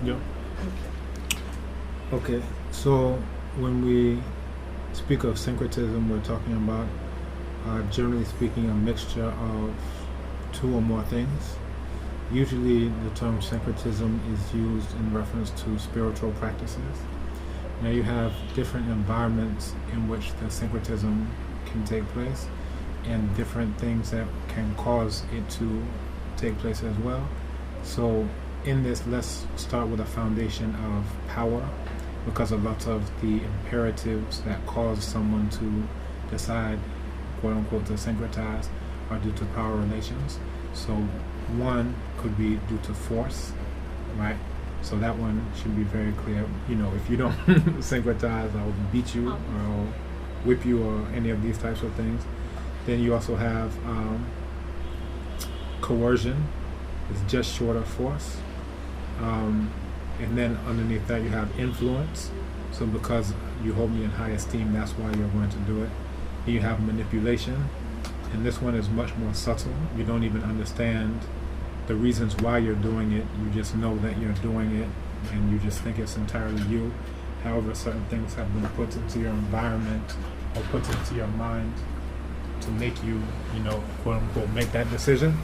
Yeah. Okay. So when we speak of syncretism, we're talking about, generally speaking, a mixture of two or more things. Usually, the term syncretism is used in reference to spiritual practices. Now, you have different environments in which the syncretism can take place, and different things that can cause it to take place as well. So, in this, let's start with a foundation of power, because a lot of the imperatives that cause someone to decide, quote unquote, to syncretize are due to power relations. So one could be due to force, right? So that one should be very clear. If you don't syncretize, I'll beat you or I'll whip you or any of these types of things. Then you also have coercion, is just short of force. And then underneath that you have influence. So because you hold me in high esteem, that's why you're going to do it. And you have manipulation. And this one is much more subtle. You don't even understand the reasons why you're doing it. You just know that you're doing it, and you just think it's entirely you. However, certain things have been put into your environment or put into your mind to make you, quote unquote, make that decision.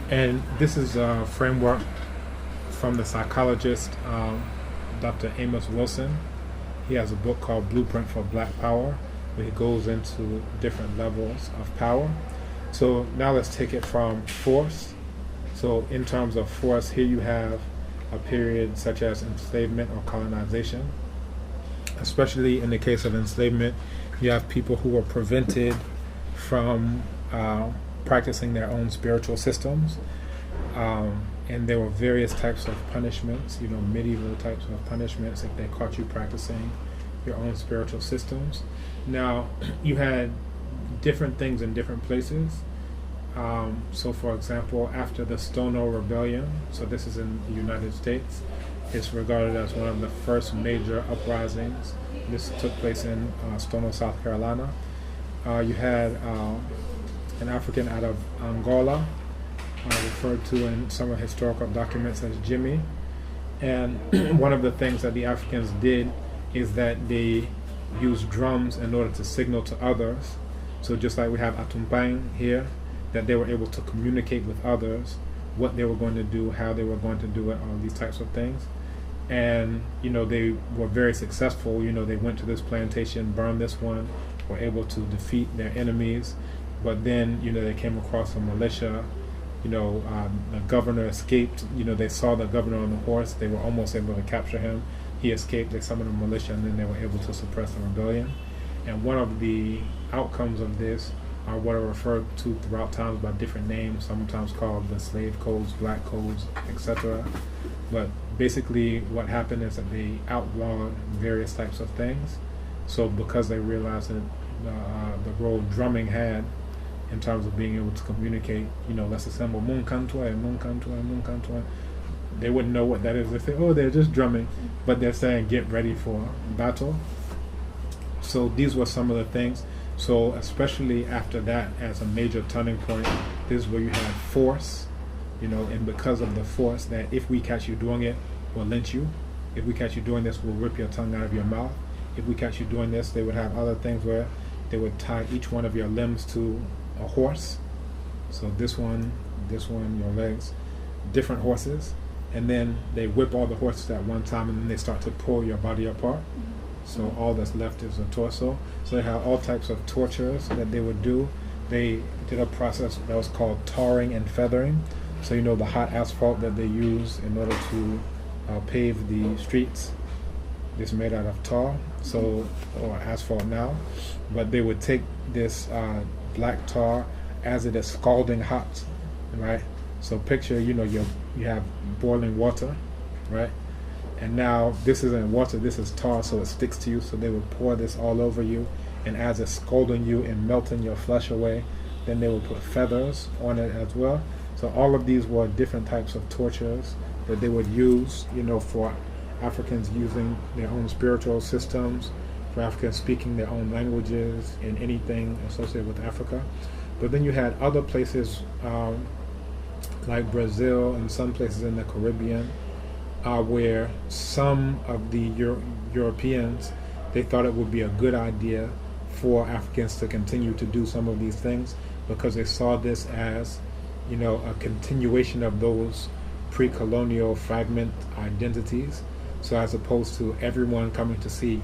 And this is a framework from the psychologist Dr. Amos Wilson. He has a book called Blueprint for Black Power, where he goes into different levels of power. So now let's take it from force. So in terms of force, here you have a period such as enslavement or colonization. Especially in the case of enslavement, you have people who were prevented from practicing their own spiritual systems. And there were various types of punishments, medieval types of punishments if they caught you practicing your own spiritual systems. Now, you had different things in different places. So, for example, after the Stono Rebellion, so this is in the United States, it's regarded as one of the first major uprisings. This took place in Stono, South Carolina. You had an African out of Angola, referred to in some of historical documents as Jimmy. And one of the things that the Africans did is that they used drums in order to signal to others. So just like we have Atumpang here, that they were able to communicate with others what they were going to do, how they were going to do it, all these types of things. And, they were very successful. They went to this plantation, burned this one, were able to defeat their enemies. But then, they came across a militia. The governor escaped. They saw the governor on the horse. They were almost able to capture him. He escaped. They summoned a militia, and then they were able to suppress the rebellion. And one of the outcomes of this are what are referred to throughout times by different names, sometimes called the slave codes, black codes, etc. But basically what happened is that they outlawed various types of things. So because they realized that the role drumming had in terms of being able to communicate, let's assemble Mun Kantwa and Mun Kantwa and Mun Kantwa. They wouldn't know what that is. They say, oh, they're just drumming. But they're saying, get ready for battle. So these were some of the things. So especially after that, as a major turning point, this is where you have force, and because of the force, that if we catch you doing it, we'll lynch you. If we catch you doing this, we'll rip your tongue out of your mouth. If we catch you doing this, they would have other things where they would tie each one of your limbs to a horse. So this one, your legs, different horses. And then they whip all the horses at one time, and then they start to pull your body apart. So all that's left is a torso. So they have all types of tortures that they would do. They did a process that was called tarring and feathering. So the hot asphalt that they use in order to pave the streets is made out of tar, or asphalt now. But they would take this black tar as it is scalding hot, right? So picture, you have boiling water, right? And now this isn't water, this is tar, so it sticks to you. So they would pour this all over you, and as it's scalding you and melting your flesh away, then they would put feathers on it as well. So all of these were different types of tortures that they would use, for Africans using their own spiritual systems, for Africans speaking their own languages and anything associated with Africa. But then you had other places like Brazil and some places in the Caribbean where some of the Europeans, they thought it would be a good idea for Africans to continue to do some of these things because they saw this as, a continuation of those pre-colonial fragment identities. So as opposed to everyone coming to see,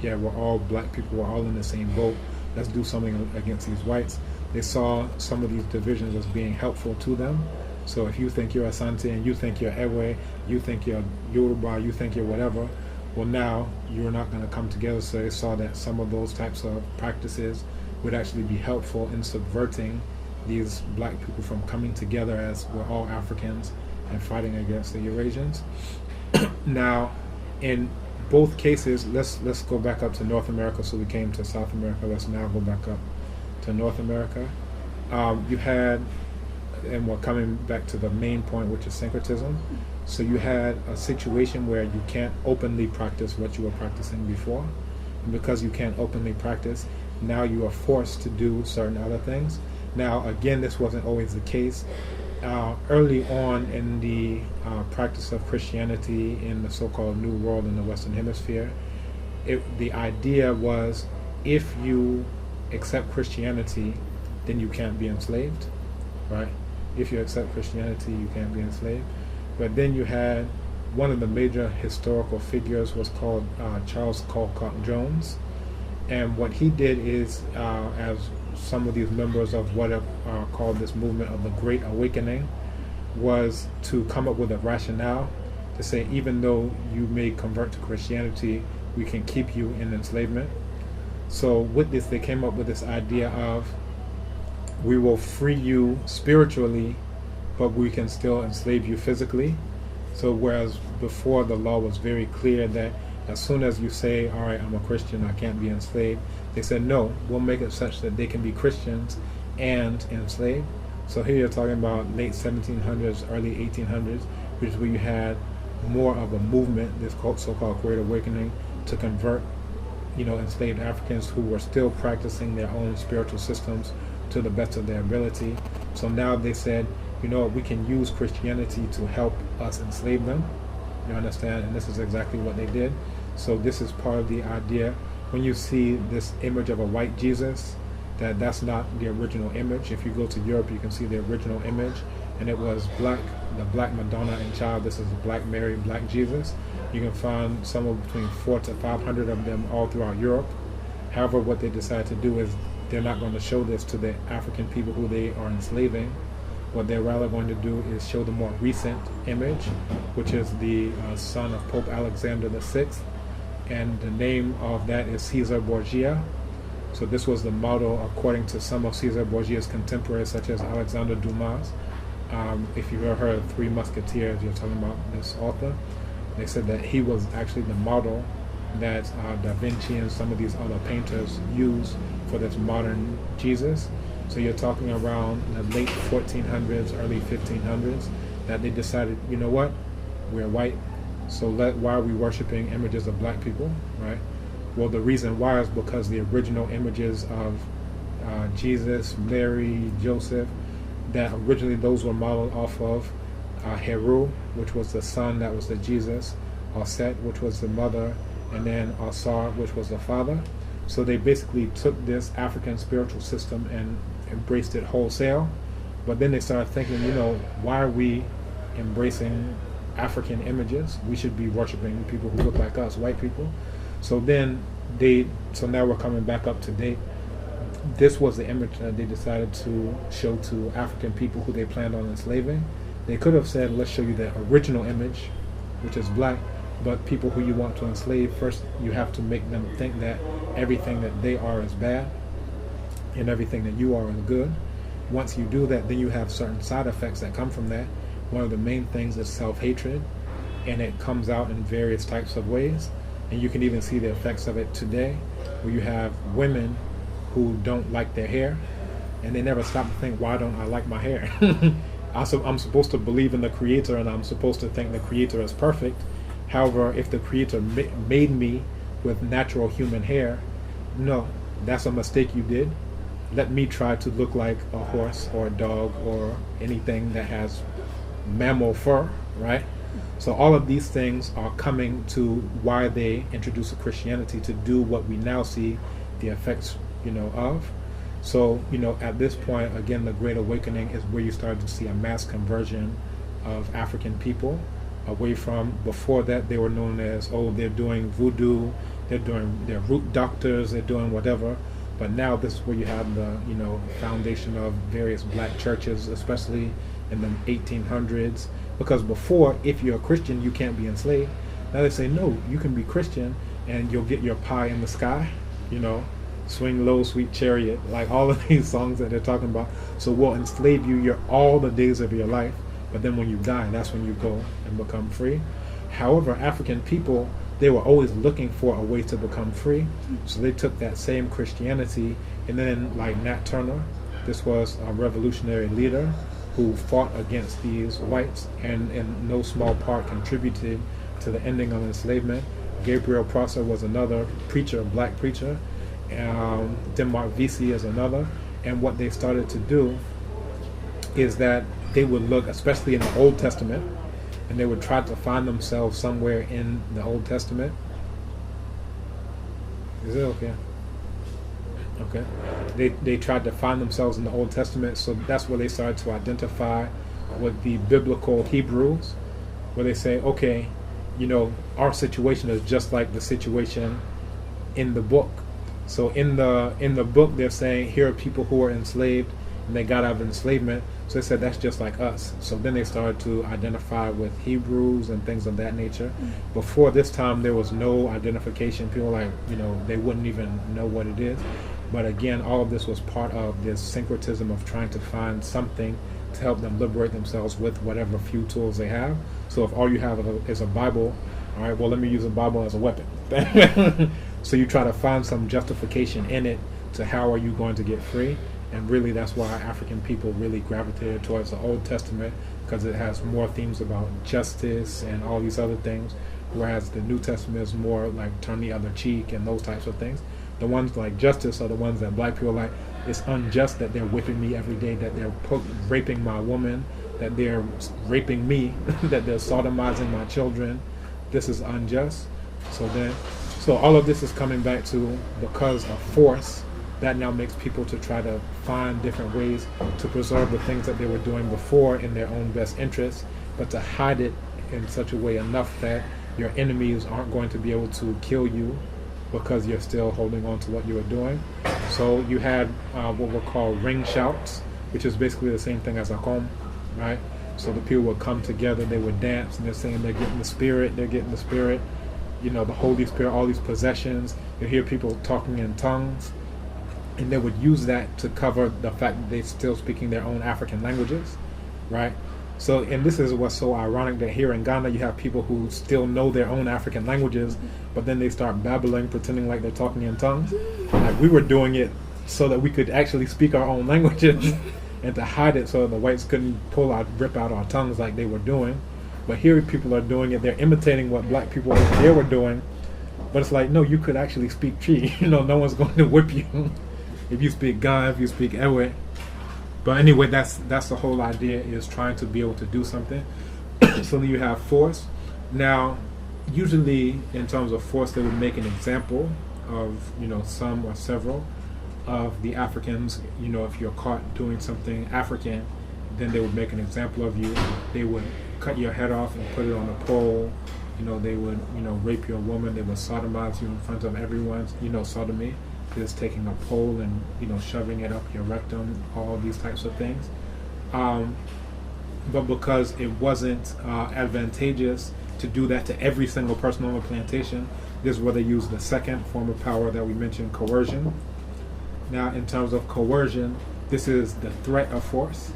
yeah, we're all black people, we're all in the same boat, let's do something against these whites. They saw some of these divisions as being helpful to them. So if you think you're Asante and you think you're Ewe, you think you're Yoruba, you think you're whatever, well, now you're not going to come together. So they saw that some of those types of practices would actually be helpful in subverting these black people from coming together as we're all Africans and fighting against the Eurasians. Now, in both cases, let's go back up to North America. So we came to South America. Let's now go back up to North America. You had, and we're coming back to the main point, which is syncretism. So you had a situation where you can't openly practice what you were practicing before. And because you can't openly practice, now you are forced to do certain other things. Now, again, this wasn't always the case. Early on in the practice of Christianity in the so-called New World in the Western Hemisphere, the idea was if you accept Christianity, then you can't be enslaved, right? If you accept Christianity, you can't be enslaved. But then you had one of the major historical figures was called Charles Colcock Jones. And what he did is, as some of these members of what are called this movement of the Great Awakening, was to come up with a rationale to say, even though you may convert to Christianity, we can keep you in enslavement. So with this, they came up with this idea of, we will free you spiritually, but we can still enslave you physically. So whereas before the law was very clear that as soon as you say, all right, I'm a Christian, I can't be enslaved, they said, no, we'll make it such that they can be Christians and enslaved. So here you're talking about late 1700s, early 1800s, which is where you had more of a movement, this so-called Great Awakening, to convert, enslaved Africans who were still practicing their own spiritual systems to the best of their ability. So now they said, we can use Christianity to help us enslave them. You understand? And this is exactly what they did. So this is part of the idea. When you see this image of a white Jesus, that's not the original image. If you go to Europe, you can see the original image, and it was black, the black Madonna and Child. This is black Mary, black Jesus. You can find somewhere between 400 to 500 of them all throughout Europe. However, what they decided to do is they're not going to show this to the African people who they are enslaving. What they're rather going to do is show the more recent image, which is the son of Pope Alexander VI, and the name of that is Caesar Borgia. So this was the model according to some of Caesar Borgia's contemporaries, such as Alexander Dumas. If you've ever heard of Three Musketeers, you're talking about this author. They said that he was actually the model that Da Vinci and some of these other painters used for this modern Jesus. So you're talking around the late 1400s, early 1500s, that they decided, you know what, we're white, so why are we worshiping images of black people, right? Well, the reason why is because the original images of Jesus, Mary, Joseph, that originally those were modeled off of Heru, which was the son, that was the Jesus, Auset, which was the mother, and then Asar, which was the father. So they basically took this African spiritual system and embraced it wholesale. But then they started thinking, why are we embracing African images? We should be worshiping people who look like us, white people. So then so now we're coming back up to date. This was the image that they decided to show to African people who they planned on enslaving. They could have said, let's show you the original image, which is black, but people who you want to enslave, first you have to make them think that everything that they are is bad and everything that you are is good. Once you do that, then you have certain side effects that come from that. One of the main things is self-hatred, and it comes out in various types of ways. And you can even see the effects of it today, where you have women who don't like their hair, and they never stop to think, why don't I like my hair? I'm supposed to believe in the Creator, and I'm supposed to think the Creator is perfect. However, if the Creator made me with natural human hair, no, that's a mistake you did. Let me try to look like a horse or a dog or anything that has mammal fur, right? So all of these things are coming to why they introduced Christianity to do what we now see the effects, of. So, at this point, again, the Great Awakening is where you start to see a mass conversion of African people away from, before that, they were known as, they're doing voodoo, they're root doctors, they're doing whatever. But now this is where you have the, foundation of various black churches, especially in the 1800s. Because before, if you're a Christian, you can't be enslaved. Now they say, no, you can be Christian and you'll get your pie in the sky, swing low, sweet chariot, like all of these songs that they're talking about. So we'll enslave you all the days of your life, but then when you die, that's when you go and become free. However, African people, they were always looking for a way to become free. So they took that same Christianity, and then like Nat Turner, this was a revolutionary leader who fought against these whites and in no small part contributed to the ending of enslavement. Gabriel Prosser was another preacher, a black preacher. Denmark Vesey is another. And what they started to do is that they would look, especially in the Old Testament, and they would try to find themselves somewhere in the Old Testament. Is it okay? Okay. They tried to find themselves in the Old Testament, so that's where they started to identify with the biblical Hebrews, where they say, okay, our situation is just like the situation in the book. So in the book, they're saying, here are people who are enslaved, and they got out of enslavement. So they said, that's just like us. So then they started to identify with Hebrews and things of that nature. Before this time, there was no identification. People they wouldn't even know what it is. But again, all of this was part of this syncretism of trying to find something to help them liberate themselves with whatever few tools they have. So if all you have is a Bible, all right, well, let me use a Bible as a weapon. So you try to find some justification in it to how are you going to get free. And really, that's why African people really gravitated towards the Old Testament, because it has more themes about justice and all these other things, whereas the New Testament is more like turn the other cheek and those types of things. The ones like justice are the ones that black people like. It's unjust that they're whipping me every day, that they're raping my woman, that they're raping me, that they're sodomizing my children. This is unjust. So all of this is coming back to, because of force, that now makes people to try to find different ways to preserve the things that they were doing before in their own best interest, but to hide it in such a way enough that your enemies aren't going to be able to kill you because you're still holding on to what you were doing. So you had what were called ring shouts, which is basically the same thing as a akom, right? So the people would come together, they would dance, and they're saying they're getting the spirit, the Holy Spirit, all these possessions. You hear people talking in tongues, and they would use that to cover the fact that they're still speaking their own African languages, right? So, and this is what's so ironic, that here in Ghana you have people who still know their own African languages, but then they start babbling, pretending like they're talking in tongues. Like we were doing it so that we could actually speak our own languages and to hide it so that the whites couldn't rip out our tongues like they were doing. But here people are doing it, they're imitating what black people over there were doing, but it's like, no, you could actually speak Chi. No one's going to whip you if you speak Ga, if you speak Ewe. But anyway, that's the whole idea, is trying to be able to do something. So then you have force. Now, usually in terms of force, they would make an example of, some or several of the Africans. If you're caught doing something African, then they would make an example of you. They would cut your head off and put it on a pole. They would, rape your woman. They would sodomize you in front of everyone. Sodomy is taking a pole and, shoving it up your rectum, all these types of things. But because it wasn't advantageous to do that to every single person on the plantation, this is where they use the second form of power that we mentioned, coercion. Now, in terms of coercion, this is the threat of force.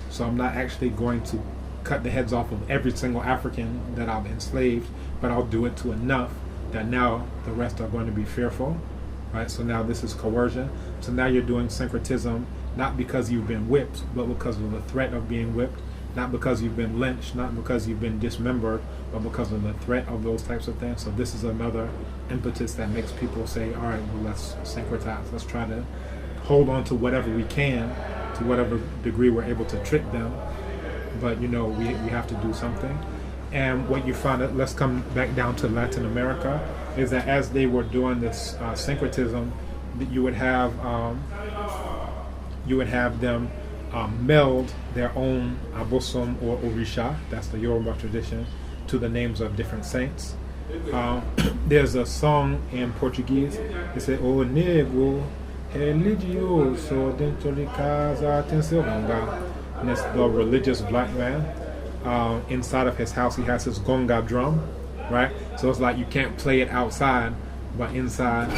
So I'm not actually going to cut the heads off of every single African that I've enslaved, but I'll do it to enough that now the rest are going to be fearful. Right? So now this is coercion. So now you're doing syncretism, not because you've been whipped, but because of the threat of being whipped, not because you've been lynched, not because you've been dismembered, but because of the threat of those types of things. So this is another impetus that makes people say, all right, well, let's syncretize. Let's try to hold on to whatever we can, to whatever degree we're able to trick them. But, we have to do something. And what you find, let's come back down to Latin America, is that as they were doing this syncretism, you would have them meld their own abosom or orisha, that's the Yoruba tradition, to the names of different saints. There's a song in Portuguese. It says, "O nego religioso dentro de casa tem seu gonga." And it's the religious black man. Inside of his house, he has his gonga drum, right? So it's like you can't play it outside, but inside,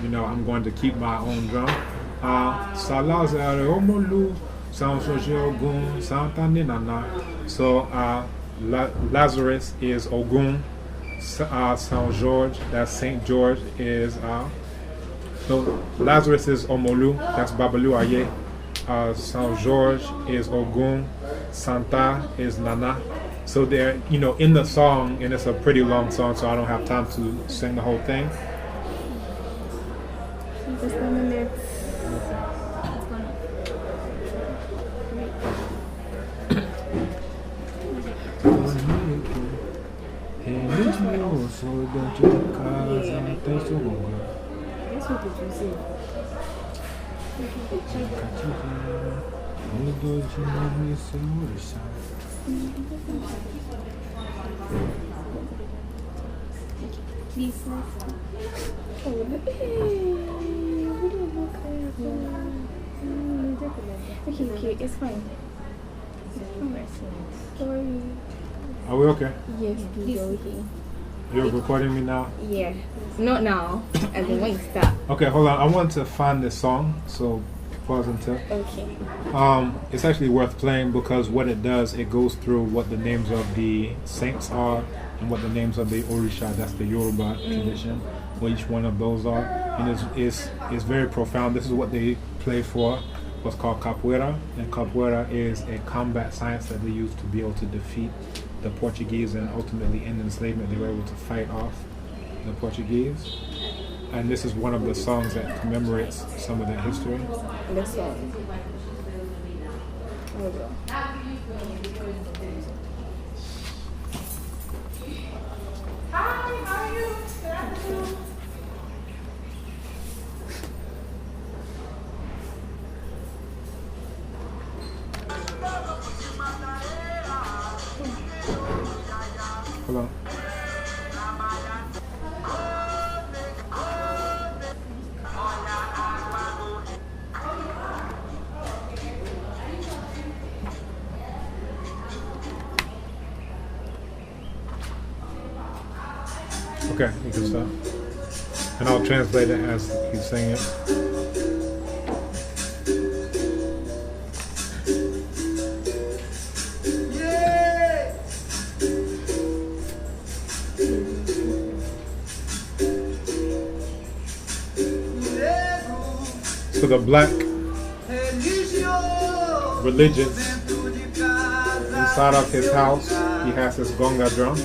I'm going to keep my own drum. So Lazarus is Ogun. Saint George, that's Saint George, is so Lazarus is Omolu, that's Babalu Aye. Saint George is Ogun, Santa is Nana. So they're, in the song, and it's a pretty long song, so I don't have time to sing the whole thing. Just 1 minute. That's what did you say? Please. Okay, it's fine. Sorry. Are we okay? Yes, please. Okay. You're recording me now? Yeah. Not now. As in when you start. Okay, hold on. I want to find this song, so pause until. Okay. It's actually worth playing because what it does, it goes through what the names of the saints are and what the names of the Orisha, that's the Yoruba tradition, what each one of those are. And it's very profound. This is what they play for what's called capoeira. And capoeira is a combat science that they use to be able to defeat the Portuguese and ultimately end enslavement. They were able to fight off the Portuguese. And this is one of the songs that commemorates some of that history. The song. There we go. Hi, how are you? Good afternoon. Hold on. Okay, you can stop. And I'll translate it as he's saying it. So the black religious, inside of his house, he has his gonga drum.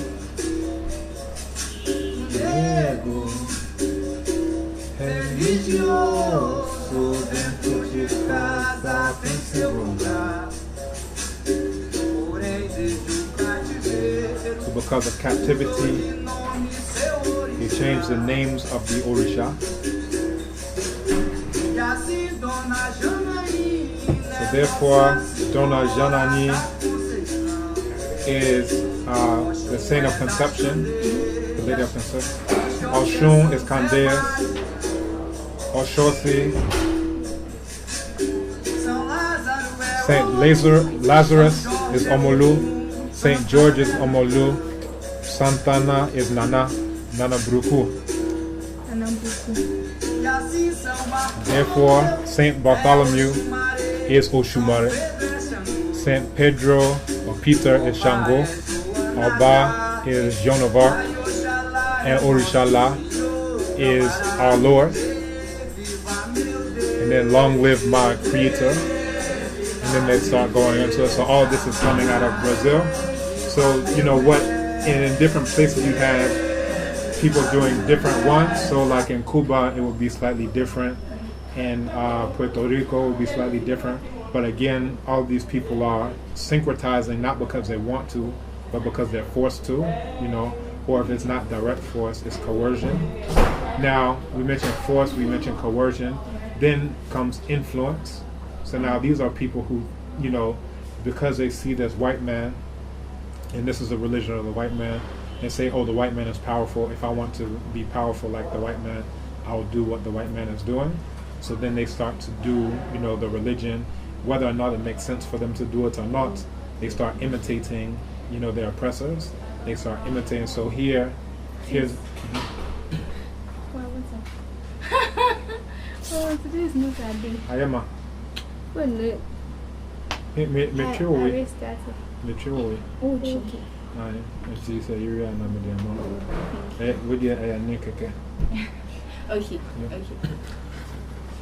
So because of captivity, he changed the names of the Orisha. So therefore, Dona Janani is the saint of conception, the lady of conception. Oshun is Candace. Oshosi. Saint Lazarus is Omolu. Saint George is Omolu. Santana is Nana Bruku. Therefore, Saint Bartholomew is Oshumare. Saint Pedro or Peter is Shango. Oba is Joan of Arc. And Orishala is our Lord. And then long live my Creator. And then they start going into it. So all this is coming out of Brazil. So you know what, in different places you have people doing different ones. So like in Cuba it would be slightly different. In Puerto Rico it would be slightly different. But again, all these people are syncretizing not because they want to, but because they're forced to, or if it's not direct force, it's coercion. Now, we mentioned force, we mentioned coercion, then comes influence. So now these are people who, because they see this white man, and this is the religion of the white man, they say, oh, the white man is powerful. If I want to be powerful like the white man, I'll do what the white man is doing. So then they start to do, the religion, whether or not it makes sense for them to do it or not. They start imitating, their oppressors. They start imitating. So here's. Oh, today is not a day. I am a. Well, Mature. Oh, okay. She said, you're a number there. Would you a nick? Okay.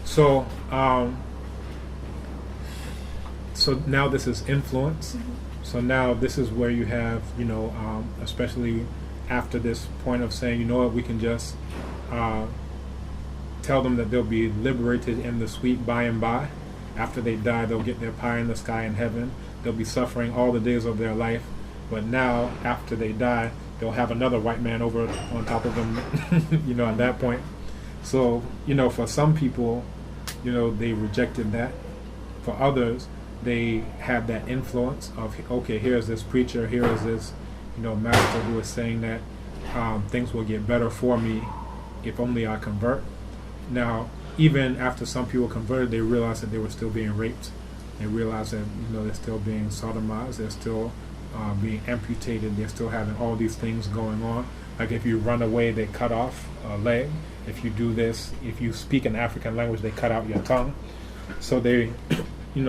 So, so now this is influence. So now this is where you have, especially after this point of saying, we can just tell them that they'll be liberated in the sweet by and by. After they die, they'll get their pie in the sky in heaven. They'll be suffering all the days of their life. But now, after they die, they'll have another white man over on top of them, at that point. So, for some people, they rejected that. For others, they have that influence of, okay, here's this preacher, here is this, master who is saying that things will get better for me if only I convert. Now, even after some people converted, they realized that they were still being raped. They realized that, they're still being sodomized, they're still being amputated, they're still having all these things going on. Like if you run away, they cut off a leg. If you do this, if you speak an African language, they cut out your tongue. So they,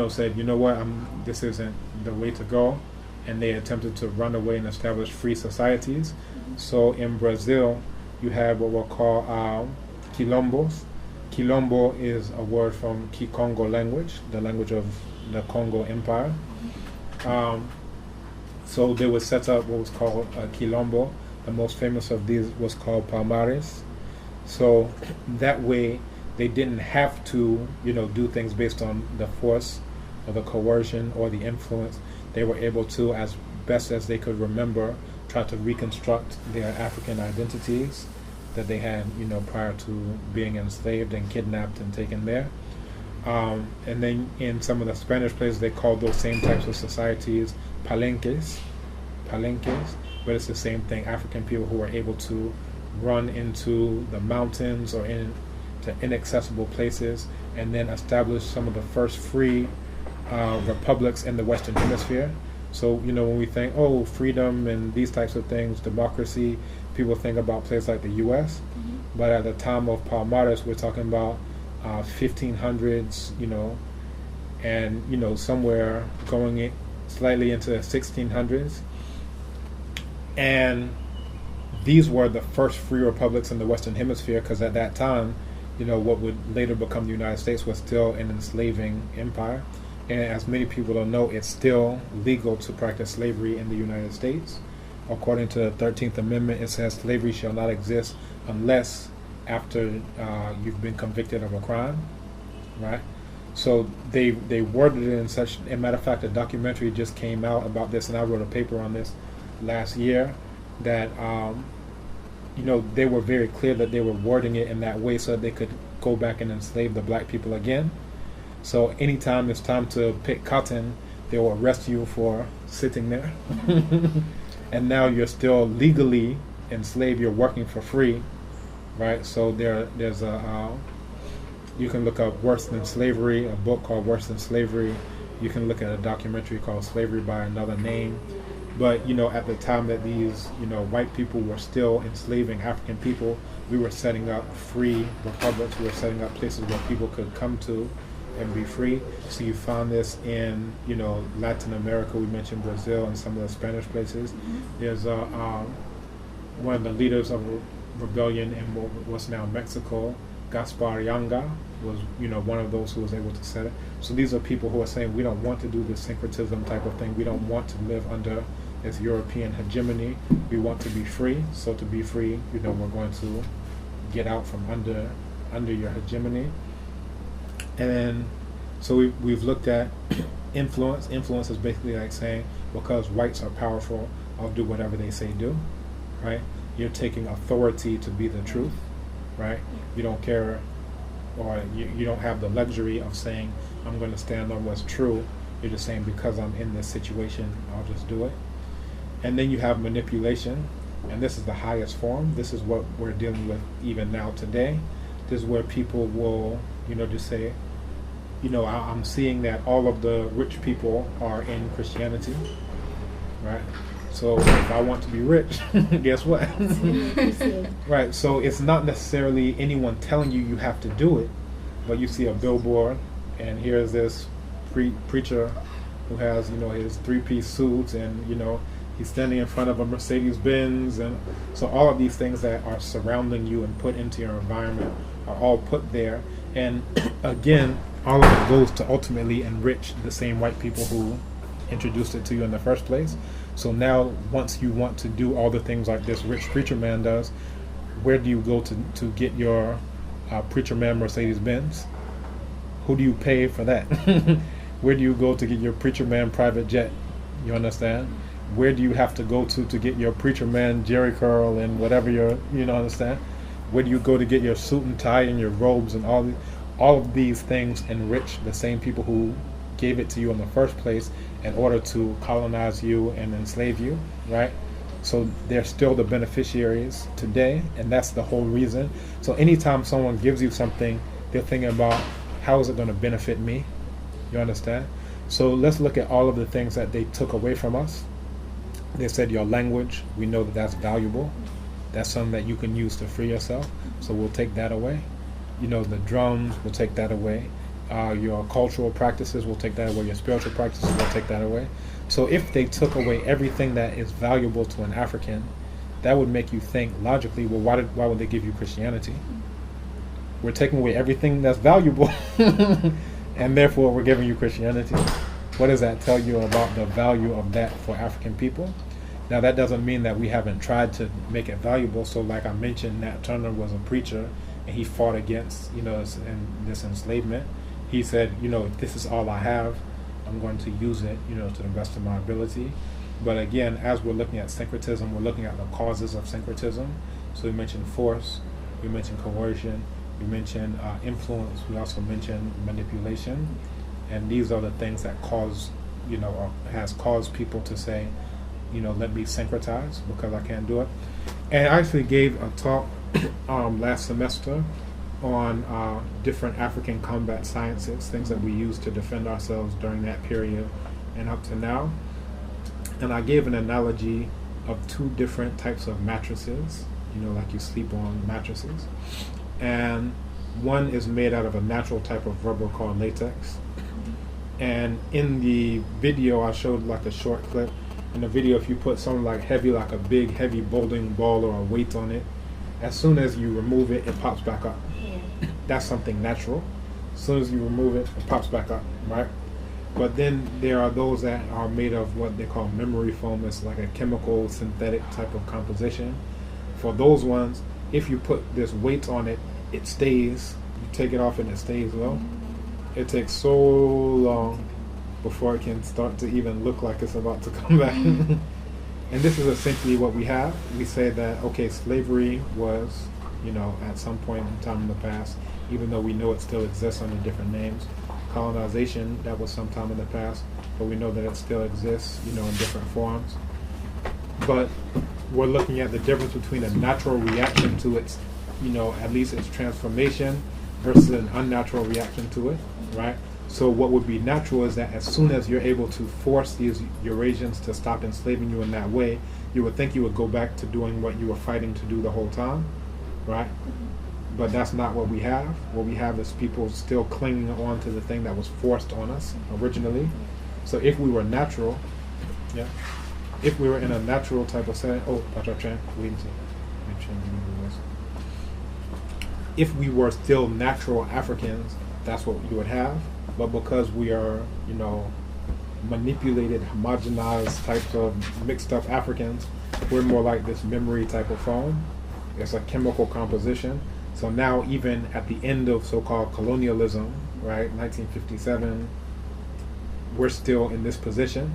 said, what, this isn't the way to go. And they attempted to run away and establish free societies. So in Brazil, you have what we'll call quilombos. Quilombo is a word from Kikongo language, the language of the Congo Empire. So they would set up what was called a quilombo. The most famous of these was called Palmares. So that way they didn't have to, do things based on the force or the coercion or the influence. They were able to, as best as they could remember, try to reconstruct their African identities that they had, prior to being enslaved and kidnapped and taken there. And then in some of the Spanish places, they called those same types of societies palenques, but it's the same thing. African people who were able to run into the mountains or into inaccessible places and then establish some of the first free republics in the Western Hemisphere. So, when we think, oh, freedom and these types of things, democracy, people think about places like the U.S., but at the time of Palmares, we're talking about 1500s, and, somewhere going slightly into the 1600s. And these were the first free republics in the Western Hemisphere, because at that time, what would later become the United States was still an enslaving empire. And as many people don't know, it's still legal to practice slavery in the United States. According to the 13th Amendment, it says slavery shall not exist unless after you've been convicted of a crime, right? So they worded it in such, as a matter of fact, a documentary just came out about this, and I wrote a paper on this last year, that they were very clear that they were wording it in that way so that they could go back and enslave the black people again. So anytime it's time to pick cotton, they will arrest you for sitting there. And now you're still legally enslaved, you're working for free, right? So there's you can look up Worse Than Slavery, a book called Worse Than Slavery. You can look at a documentary called Slavery by Another Name. But, at the time that these, white people were still enslaving African people, we were setting up free republics. We were setting up places where people could come to and be free. So you found this in, Latin America. We mentioned Brazil and some of the Spanish places. There's one of the leaders of a rebellion in what's now Mexico, Gaspar Yanga, was one of those who was able to set it. So these are people who are saying, we don't want to do this syncretism type of thing. We don't want to live under this European hegemony. We want to be free. So to be free, we're going to get out from under your hegemony. And then, so we've looked at influence. Influence is basically like saying, because whites are powerful, I'll do whatever they say do, right? You're taking authority to be the truth, right? You don't care, or you don't have the luxury of saying, I'm going to stand on what's true. You're just saying, because I'm in this situation, I'll just do it. And then you have manipulation, and this is the highest form. This is what we're dealing with even now today. This is where people will, just say, I'm seeing that all of the rich people are in Christianity, right? So if I want to be rich, guess what? Right, so it's not necessarily anyone telling you have to do it, but you see a billboard, and here's this preacher who has, his three-piece suits, and, he's standing in front of a Mercedes-Benz, and so all of these things that are surrounding you and put into your environment are all put there. And again, all of it goes to ultimately enrich the same white people who introduced it to you in the first place. So now, once you want to do all the things like this rich preacher man does, where do you go to get your preacher man Mercedes-Benz? Who do you pay for that? Where do you go to get your preacher man private jet? You understand? Where do you have to go to get your preacher man Jerry curl and whatever understand? Where do you go to get your suit and tie and your robes and all of these things enrich the same people who gave it to you in the first place in order to colonize you and enslave you, right? So they're still the beneficiaries today, and that's the whole reason. So anytime someone gives you something, they're thinking about, how is it going to benefit me? You understand? So let's look at all of the things that they took away from us. They said your language, we know that that's valuable. That's something that you can use to free yourself. So we'll take that away. The drums, we'll take that away. Your cultural practices, we'll take that away. Your spiritual practices, we'll take that away. So if they took away everything that is valuable to an African, that would make you think logically, well, why would they give you Christianity? We're taking away everything that's valuable, and therefore we're giving you Christianity. What does that tell you about the value of that for African people? Now, that doesn't mean that we haven't tried to make it valuable. So like I mentioned, Nat Turner was a preacher, and he fought against, this enslavement. He said, if this is all I have, I'm going to use it, to the best of my ability. But again, as we're looking at syncretism, we're looking at the causes of syncretism. So we mentioned force, we mentioned coercion, we mentioned influence, we also mentioned manipulation. And these are the things that cause, or has caused people to say, let me syncretize because I can't do it. And I actually gave a talk last semester on different African combat sciences, things that we use to defend ourselves during that period and up to now. And I gave an analogy of two different types of mattresses, like you sleep on mattresses. And one is made out of a natural type of rubber called latex. And in the video, I showed like a short clip. In the video, if you put something like heavy, like a big heavy bouldering ball or a weight on it, as soon as you remove it, it pops back up. Yeah. That's something natural. As soon as you remove it, it pops back up, right? But then there are those that are made of what they call memory foam. It's like a chemical synthetic type of composition. For those ones, if you put this weight on it, it stays. You take it off and it stays low. It takes so long before it can start to even look like it's about to come back. And this is essentially what we have. We say that, okay, slavery was, at some point in time in the past, even though we know it still exists under different names. Colonization, that was sometime in the past, but we know that it still exists, in different forms. But we're looking at the difference between a natural reaction to its, at least its transformation versus an unnatural reaction to it, right? So what would be natural is that as soon as you're able to force these Eurasians to stop enslaving you in that way, you would think you would go back to doing what you were fighting to do the whole time, right? But that's not what we have. What we have is people still clinging on to the thing that was forced on us originally. So if we were natural, if we were in a natural type of setting, if we were still natural Africans, that's what you would have. But because we are, manipulated, homogenized types of mixed up Africans, we're more like this memory type of foam. It's a chemical composition. So now even at the end of so-called colonialism, right, 1957, we're still in this position.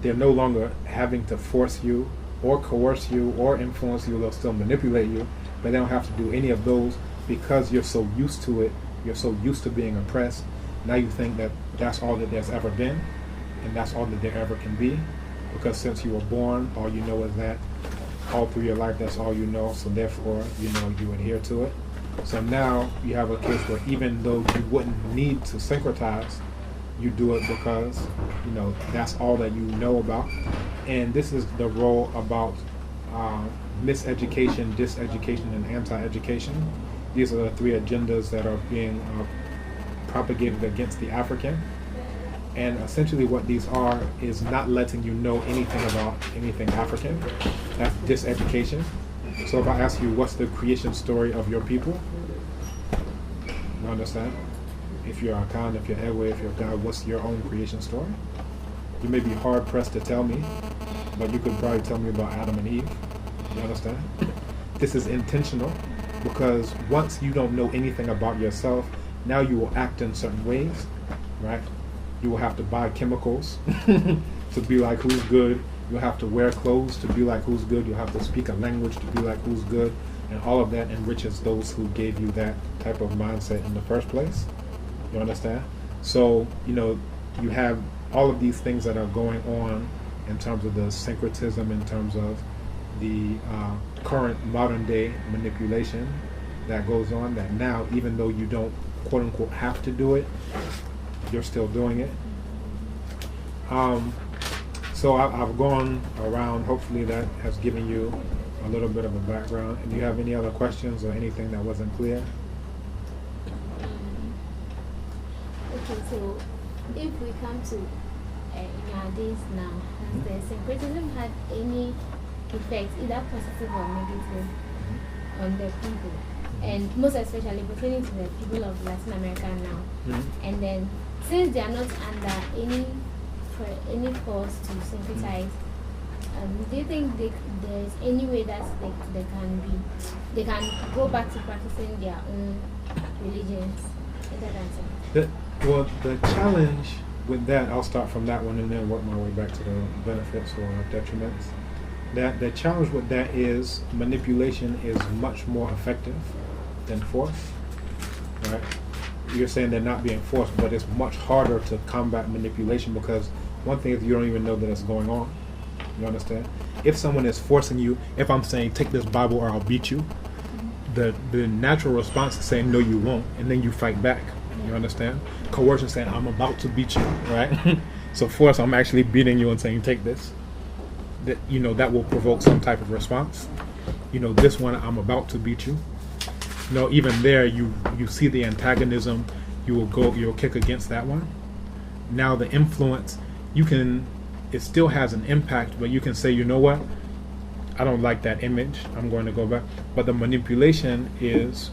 they're no longer having to force you or coerce you or influence you. They'll still manipulate you, but they don't have to do any of those because you're so used to it. You're so used to being oppressed. Now you think that that's all that there's ever been, and that's all that there ever can be, because since you were born, all you know is that. All through your life, that's all you know, so therefore, you adhere to it. So now you have a case where even though you wouldn't need to syncretize, you do it because, that's all that you know about. And this is the role about miseducation, diseducation, and anti-education. These are the three agendas that are being propagated against the African. And essentially what these are is not letting you know anything about anything African. That's diseducation. So if I ask you, what's the creation story of your people? You understand? If you're Akan, if you're Ewe, if you're God, what's your own creation story? You may be hard pressed to tell me, but you could probably tell me about Adam and Eve. You understand? This is intentional because once you don't know anything about yourself, now you will act in certain ways, right? You will have to buy chemicals to be like who's good. You'll have to wear clothes to be like who's good. You'll have to speak a language to be like who's good. And all of that enriches those who gave you that type of mindset in the first place. You understand? So, you have all of these things that are going on in terms of the syncretism, in terms of the current modern day manipulation that goes on, that now, even though you don't quote unquote have to do it, you're still doing it. So I've gone around. Hopefully that has given you a little bit of a background. Do you have any other questions or anything that wasn't clear? Okay, so if we come to nowadays now, has the syncretism had any effect, either positive or negative, on the people? And most especially pertaining to the people of Latin America now. And then, since they are not under any force to syncretize, do you think there is any way that they can go back to practicing their own religions? The challenge with that, I'll start from that one and then work my way back to the benefits or detriments. That the challenge with that is manipulation is much more effective than force, right? You're saying they're not being forced, but it's much harder to combat manipulation because one thing is you don't even know that it's going on. You understand? If someone is forcing you, if I'm saying take this Bible or I'll beat you, the natural response is saying no you won't, and then you fight back. You understand? Coercion saying I'm about to beat you, right? So force, I'm actually beating you and saying take this. That will provoke some type of response. This one, I'm about to beat you. Even there, you see the antagonism, you'll kick against that one. Now the influence, it still has an impact, but you can say, you know what, I don't like that image, I'm going to go back. But the manipulation is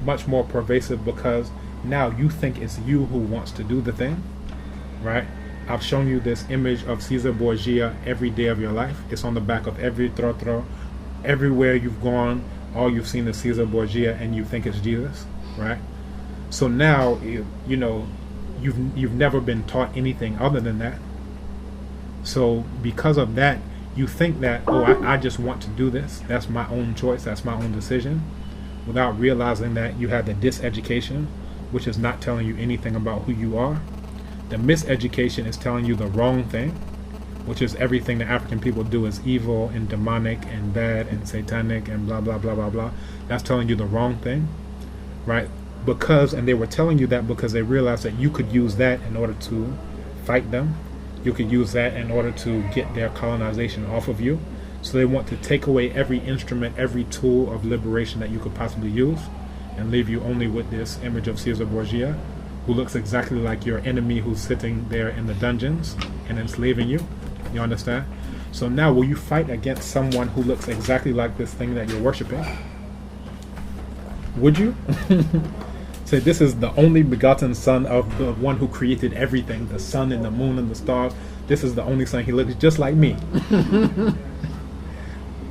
much more pervasive because now you think it's you who wants to do the thing, right? I've shown you this image of Caesar Borgia every day of your life. It's on the back of every trotro. Everywhere you've gone, all you've seen is Caesar Borgia and you think it's Jesus, right? So now, you've never been taught anything other than that. So because of that, you think that, I just want to do this. That's my own choice. That's my own decision. Without realizing that you had the diseducation, which is not telling you anything about who you are. The miseducation is telling you the wrong thing, which is everything the African people do is evil and demonic and bad and satanic and blah, blah, blah, blah, blah. That's telling you the wrong thing, right? And they were telling you that because they realized that you could use that in order to fight them. You could use that in order to get their colonization off of you. So they want to take away every instrument, every tool of liberation that you could possibly use and leave you only with this image of Caesar Borgia, who looks exactly like your enemy who's sitting there in the dungeons and enslaving you. You understand? So now will you fight against someone who looks exactly like this thing that you're worshiping? Would you? Say this is the only begotten son of the one who created everything, the sun and the moon and the stars. This is the only son. He looks just like me.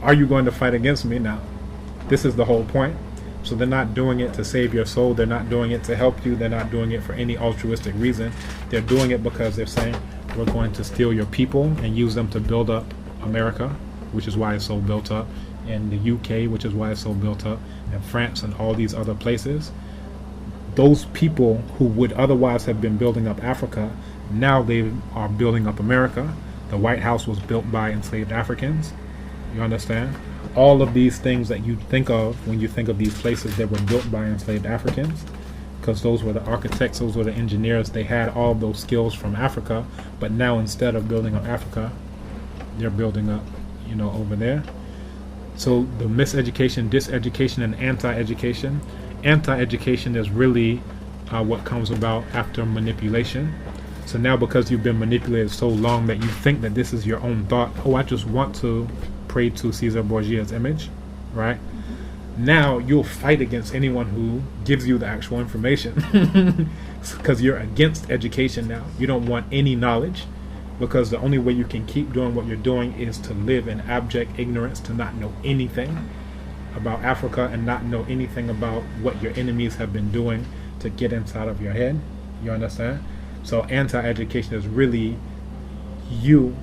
Are you going to fight against me now? This is the whole point. So they're not doing it to save your soul. They're not doing it to help you. They're not doing it for any altruistic reason. They're doing it because they're saying, we're going to steal your people and use them to build up America, which is why it's so built up, and the UK, which is why it's so built up, and France and all these other places. Those people who would otherwise have been building up Africa, now they are building up America. The White House was built by enslaved Africans. You understand? All of these things that you think of when you think of these places that were built by enslaved Africans, because those were the architects, those were the engineers, they had all those skills from Africa, but now instead of building up Africa, they're building up, over there. So the miseducation, diseducation, and anti-education. Anti-education is really what comes about after manipulation. So now because you've been manipulated so long that you think that this is your own thought, oh, I just want to pray to Caesar Borgia's image, right? Now you'll fight against anyone who gives you the actual information because you're against education now. You don't want any knowledge, because the only way you can keep doing what you're doing is to live in abject ignorance, to not know anything about Africa and not know anything about what your enemies have been doing to get inside of your head. You understand? So anti-education is really you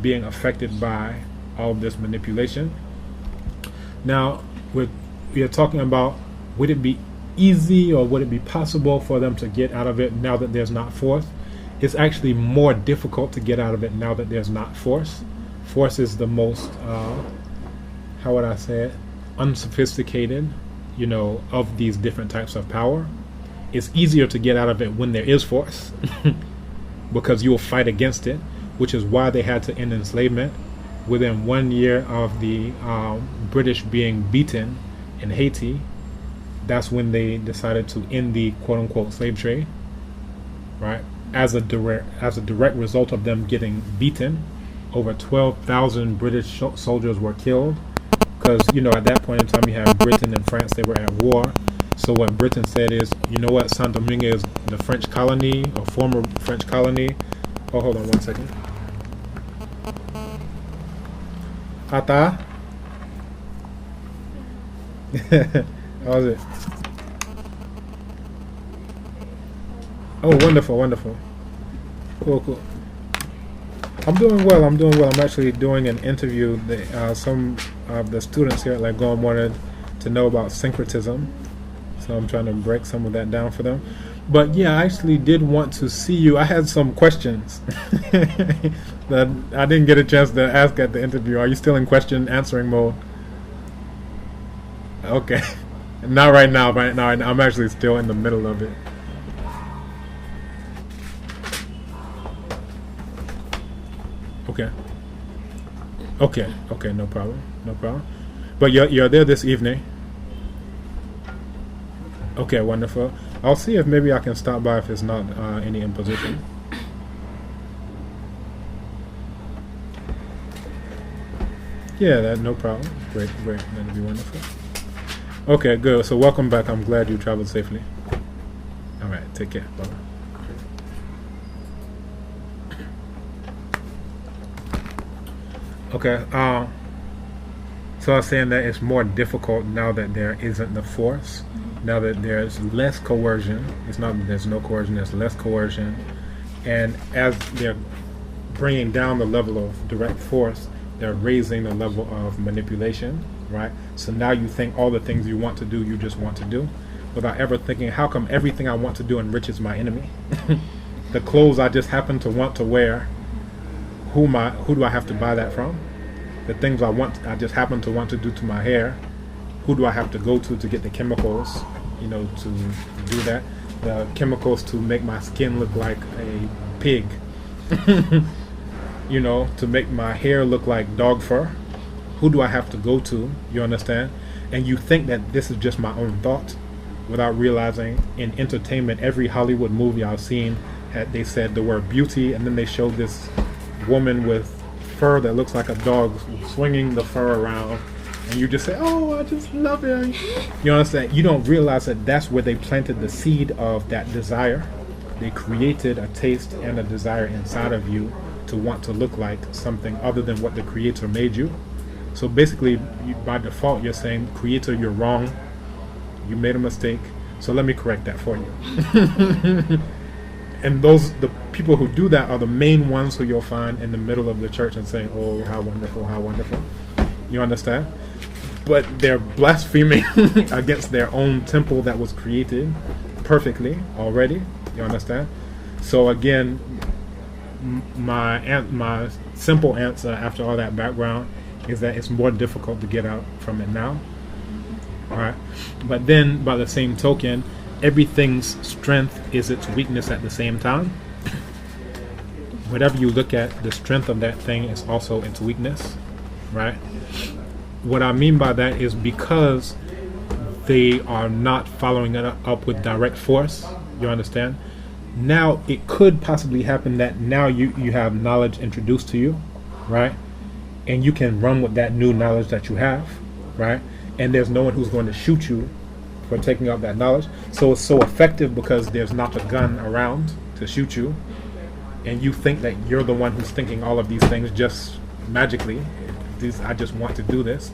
being affected by all of this manipulation. Now, we are talking about, would it be easy or would it be possible for them to get out of it now that there's not force? It's actually more difficult to get out of it now that there's not force. Force is the most, how would I say it, unsophisticated, of these different types of power. It's easier to get out of it when there is force because you will fight against it, which is why they had to end enslavement. Within 1 year of the British being beaten in Haiti, that's when they decided to end the quote-unquote slave trade, right? As a direct result of them getting beaten, over 12,000 British soldiers were killed, because at that point in time you had Britain and France, they were at war. So what Britain said is, what, Saint Domingue is the French colony, or former French colony. Oh, hold on one second. Ata? How was it? Oh, wonderful, wonderful. Cool. I'm doing well. I'm actually doing an interview. Some of the students here at Legon wanted to know about syncretism, so I'm trying to break some of that down for them. But yeah, I actually did want to see you. I had some questions that I didn't get a chance to ask at the interview. Are you still in question answering mode? Okay. Not right now. Right now, I'm actually still in the middle of it. Okay, no problem. But you're there this evening. Okay, wonderful. I'll see if maybe I can stop by if it's not any imposition. Yeah, no problem. Great, that'd be wonderful. Okay, good. So welcome back. I'm glad you traveled safely. All right, take care. Bye-bye. Okay, so I was saying that it's more difficult now that there isn't the force, now that there's less coercion. It's not that there's no coercion, there's less coercion. And as they're bringing down the level of direct force, they're raising the level of manipulation, right? So now you think all the things you want to do, you just want to do, without ever thinking, how come everything I want to do enriches my enemy? The clothes I just happen to want to wear, who do I have to buy that from? The things I just happen to want to do to my hair, who do I have to go to get the chemicals, to do that? The chemicals to make my skin look like a pig, to make my hair look like dog fur. Who do I have to go to? You understand? And you think that this is just my own thought, without realizing in entertainment, every Hollywood movie I've seen, they said the word beauty, and then they showed this woman with fur that looks like a dog swinging the fur around, and you just say, oh, I just love it. You understand? You don't realize that that's where they planted the seed of that desire. They created a taste and a desire inside of you to want to look like something other than what the Creator made you. So basically, by default, you're saying, Creator, you're wrong. You made a mistake. So let me correct that for you. And the people who do that are the main ones who you'll find in the middle of the church and saying, "Oh, how wonderful, how wonderful." You understand? But they're blaspheming against their own temple that was created perfectly already. You understand? So again, my simple answer after all that background is that it's more difficult to get out from it now. All right, but then by the same token, everything's strength is its weakness at the same time. Whatever you look at, the strength of that thing is also its weakness, right? What I mean by that is because they are not following it up with direct force, you understand? Now it could possibly happen that now you have knowledge introduced to you, right? And you can run with that new knowledge that you have, right? And there's no one who's going to shoot you for taking up that knowledge. So it's so effective because there's not a gun around to shoot you, and you think that you're the one who's thinking all of these things just magically. I just want to do this.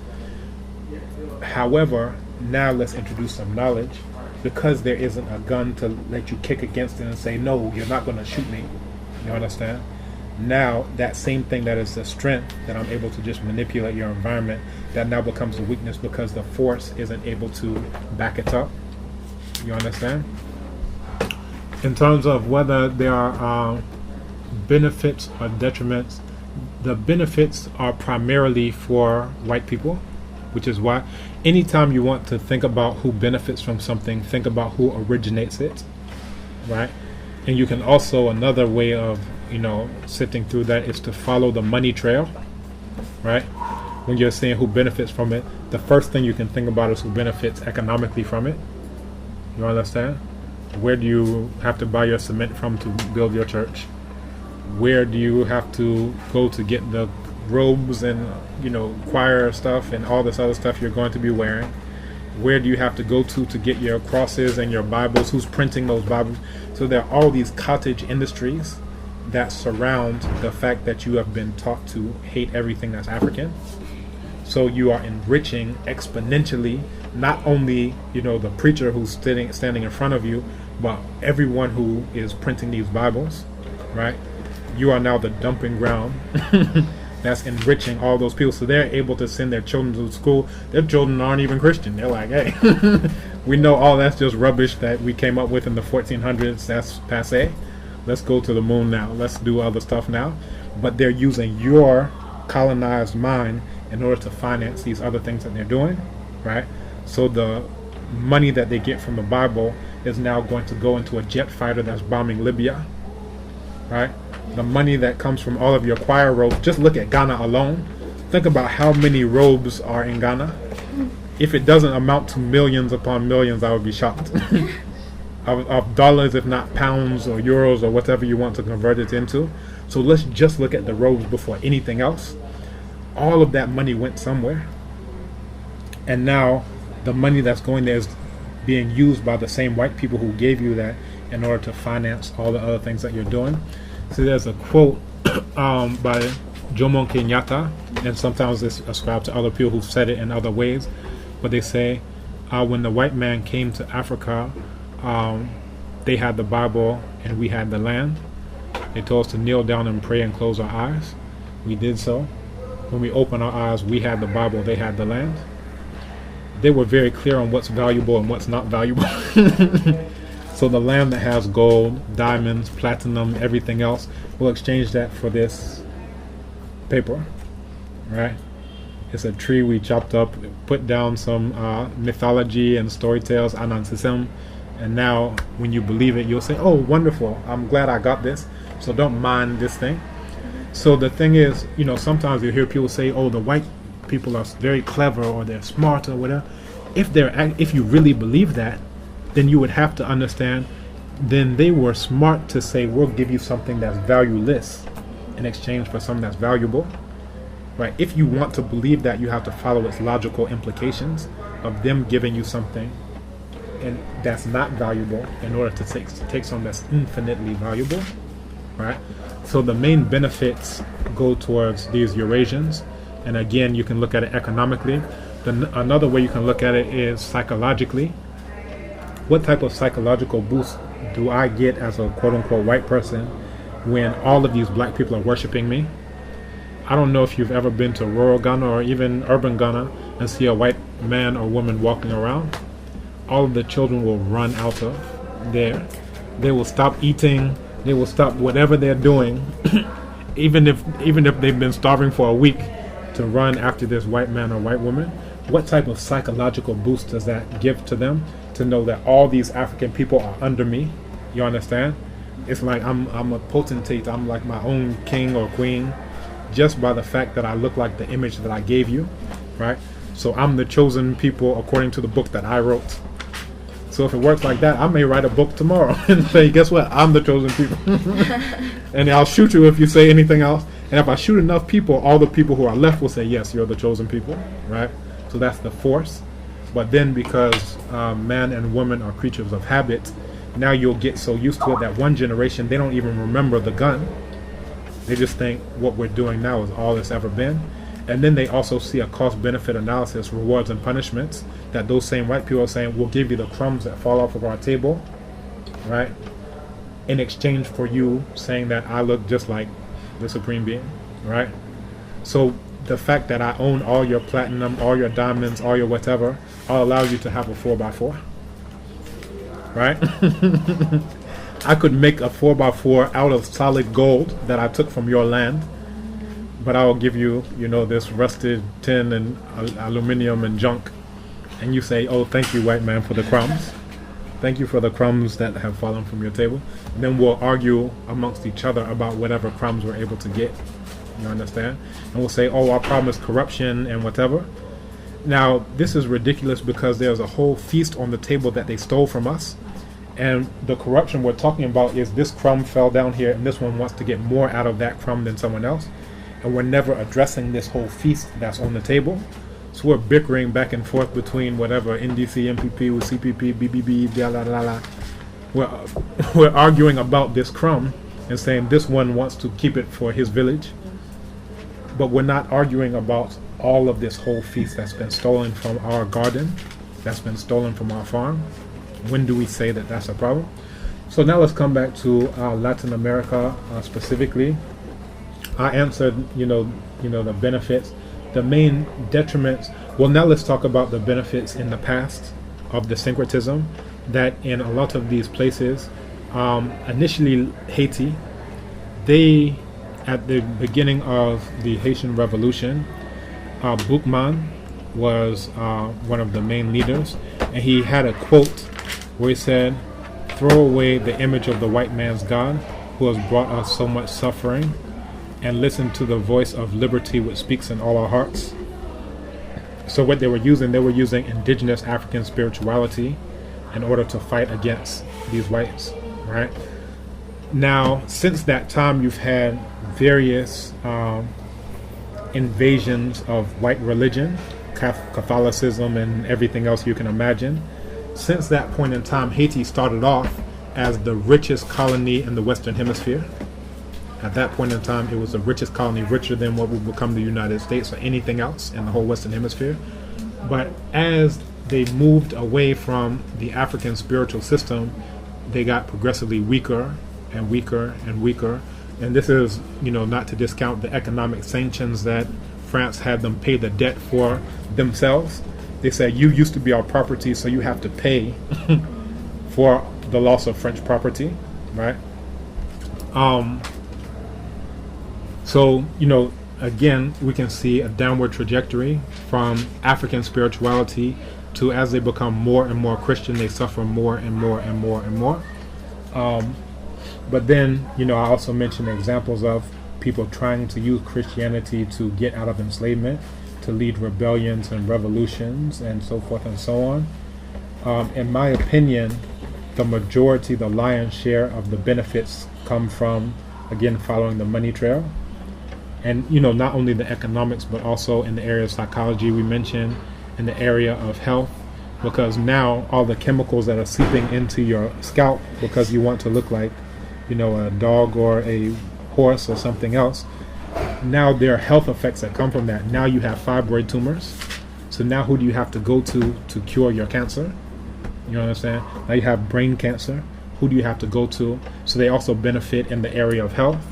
However, now let's introduce some knowledge, because there isn't a gun to let you kick against it and say, no, you're not going to shoot me. You understand? Now that same thing that is the strength, that I'm able to just manipulate your environment, that now becomes a weakness because the force isn't able to back it up. You understand? In terms of whether there are benefits or detriments, the benefits are primarily for white people, which is why anytime you want to think about who benefits from something, think about who originates it, right? And you can also, another way of sifting through that is to follow the money trail, right? When you're saying who benefits from it, the first thing you can think about is who benefits economically from it. You understand? Where do you have to buy your cement from to build your church? Where do you have to go to get the robes and choir stuff and all this other stuff you're going to be wearing? Where do you have to go to get your crosses and your Bibles? Who's printing those Bibles? So there are all these cottage industries that surround the fact that you have been taught to hate everything that's African. So you are enriching exponentially not only the preacher who's standing in front of you, but everyone who is printing these Bibles, right? You are now the dumping ground that's enriching all those people. So they're able to send their children to school. Their children aren't even Christian. They're like, hey, we know all that's just rubbish that we came up with in the 1400s. That's passé. Let's go to the moon now. Let's do other stuff now. But they're using your colonized mind in order to finance these other things that they're doing, right? So the money that they get from the Bible is now going to go into a jet fighter that's bombing Libya, right? The money that comes from all of your choir robes, just look at Ghana alone. Think about how many robes are in Ghana. If it doesn't amount to millions upon millions, I would be shocked. of dollars, if not pounds or euros or whatever you want to convert it into. So let's just look at the robes before anything else. All of that money went somewhere. And now the money that's going there is being used by the same white people who gave you that in order to finance all the other things that you're doing. So there's a quote by Jomo Kenyatta, and sometimes it's ascribed to other people who've said it in other ways, but they say, when the white man came to Africa, they had the Bible and we had the land. They told us to kneel down and pray and close our eyes. We did so. When we opened our eyes, we had the Bible, they had the land. They were very clear on what's valuable and what's not valuable. So the land that has gold, diamonds, platinum, everything else, we'll exchange that for this paper, right? It's a tree we chopped up, put down some mythology and story tales, anantism, and now when you believe it, you'll say, oh, wonderful, I'm glad I got this, so don't mind this thing. So the thing is, sometimes you hear people say, oh, the white people are very clever or they're smart or whatever. If you really believe that, then you would have to understand, then they were smart to say, we'll give you something that's valueless in exchange for something that's valuable, right? If you want to believe that, you have to follow its logical implications of them giving you something and that's not valuable in order to take something that's infinitely valuable, right? So the main benefits go towards these Eurasians, and again, you can look at it economically. Another way you can look at it is psychologically. What type of psychological boost do I get as a quote-unquote white person when all of these black people are worshiping me? I don't know if you've ever been to rural Ghana or even urban Ghana and see a white man or woman walking around. All of the children will run out of there. They will stop eating. They will stop whatever they're doing, even if they've been starving for a week, to run after this white man or white woman. What type of psychological boost does that give to them to know that all these African people are under me? You understand? It's like I'm a potentate. I'm like my own king or queen, just by the fact that I look like the image that I gave you, right? So I'm the chosen people according to the book that I wrote. So if it works like that, I may write a book tomorrow and say, guess what? I'm the chosen people. And I'll shoot you if you say anything else. And if I shoot enough people, all the people who are left will say, yes, you're the chosen people, right? So that's the force. But then because man and woman are creatures of habit, now you'll get so used to it that one generation, they don't even remember the gun. They just think what we're doing now is all it's ever been. And then they also see a cost-benefit analysis, rewards and punishments, that those same white people are saying, we'll give you the crumbs that fall off of our table, right? In exchange for you saying that I look just like the supreme being, right? So the fact that I own all your platinum, all your diamonds, all your whatever, I'll allow you to have a 4x4, right? I could make a 4x4 out of solid gold that I took from your land, but I'll give you, this rusted tin and aluminum and junk. And you say, oh, thank you, white man, for the crumbs. Thank you for the crumbs that have fallen from your table. And then we'll argue amongst each other about whatever crumbs we're able to get. You understand? And we'll say, oh, our problem is corruption and whatever. Now, this is ridiculous because there's a whole feast on the table that they stole from us. And the corruption we're talking about is this crumb fell down here and this one wants to get more out of that crumb than someone else. And we're never addressing this whole feast that's on the table. So we're bickering back and forth between whatever, NDC, MPP, with CPP, BBB, blah, blah, blah, blah. We're arguing about this crumb and saying this one wants to keep it for his village. But we're not arguing about all of this whole feast that's been stolen from our garden, that's been stolen from our farm. When do we say that that's a problem? So now let's come back to Latin America specifically. I answered, the benefits, the main detriments. Well, now let's talk about the benefits in the past of the syncretism. That in a lot of these places, initially Haiti, they, at the beginning of the Haitian Revolution, Boukman was one of the main leaders, and he had a quote where he said, "Throw away the image of the white man's God, who has brought us so much suffering, and listen to the voice of liberty which speaks in all our hearts." So what they were using indigenous African spirituality in order to fight against these whites, right? Now, since that time, you've had various invasions of white religion, Catholicism and everything else you can imagine. Since that point in time, Haiti started off as the richest colony in the Western Hemisphere. At that point in time, it was the richest colony, richer than what would become the United States or anything else in the whole Western Hemisphere. But as they moved away from the African spiritual system, they got progressively weaker and weaker and weaker. And this is, not to discount the economic sanctions that France had them pay the debt for themselves. They said, you used to be our property, so you have to pay for the loss of French property, right? So, again, we can see a downward trajectory from African spirituality to, as they become more and more Christian, they suffer more and more and more and more. But then, I also mentioned examples of people trying to use Christianity to get out of enslavement, to lead rebellions and revolutions and so forth and so on. In my opinion, the majority, the lion's share of the benefits come from, again, following the money trail. And, not only the economics, but also in the area of psychology we mentioned, in the area of health, because now all the chemicals that are seeping into your scalp because you want to look like, a dog or a horse or something else, now there are health effects that come from that. Now you have fibroid tumors. So now who do you have to go to cure your cancer? You understand? Now you have brain cancer. Who do you have to go to? So they also benefit in the area of health.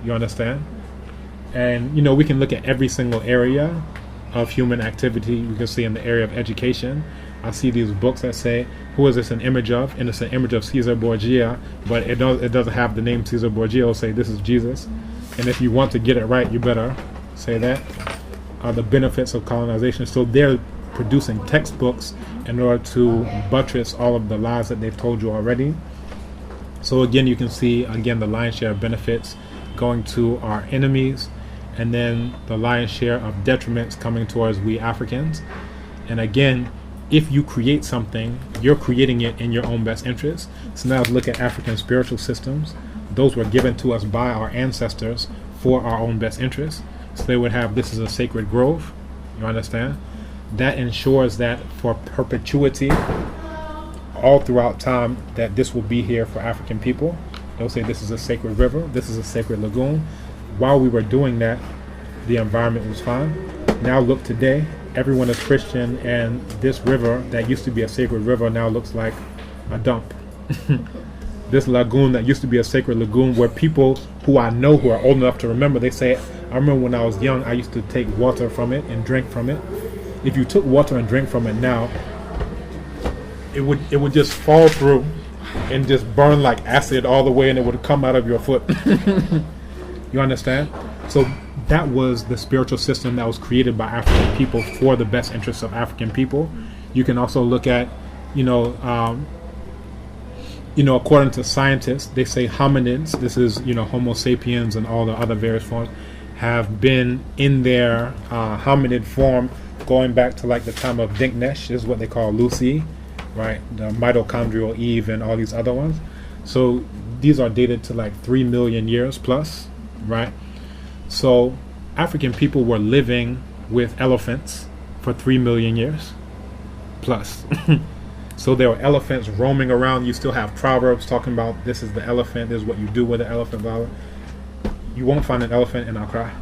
You understand? And we can look at every single area of human activity. We can see in the area of education. I see these books that say, who is this an image of? And it's an image of Caesar Borgia, but it doesn't have the name Caesar Borgia. It'll say this is Jesus. And if you want to get it right, you better say that. The benefits of colonization. So they're producing textbooks in order to buttress all of the lies that they've told you already. So again, you can see, the lion's share of benefits going to our enemies, and then the lion's share of detriments coming towards we Africans. And again, if you create something, you're creating it in your own best interest. So now let's look at African spiritual systems. Those were given to us by our ancestors for our own best interest. So they would have, this is a sacred grove. You understand? That ensures that for perpetuity, all throughout time, that this will be here for African people. They'll say this is a sacred river, this is a sacred lagoon. While we were doing that, the environment was fine. Now look today, everyone is Christian, and this river that used to be a sacred river now looks like a dump. This lagoon that used to be a sacred lagoon, where people who I know who are old enough to remember, they say, I remember when I was young, I used to take water from it and drink from it. If you took water and drink from it now, it would just fall through and just burn like acid all the way, and it would come out of your foot. You understand? So that was the spiritual system that was created by African people for the best interests of African people. You can also look at, according to scientists, they say hominids, this is, Homo sapiens and all the other various forms, have been in their hominid form going back to like the time of Dinknesh. This is what they call Lucy, right? The mitochondrial Eve and all these other ones. So these are dated to like 3 million years plus, right? So African people were living with elephants for 3 million years plus. So there were elephants roaming around. You still have proverbs talking about this is the elephant, this is what you do with the elephant. Blah, blah. You won't find an elephant in Accra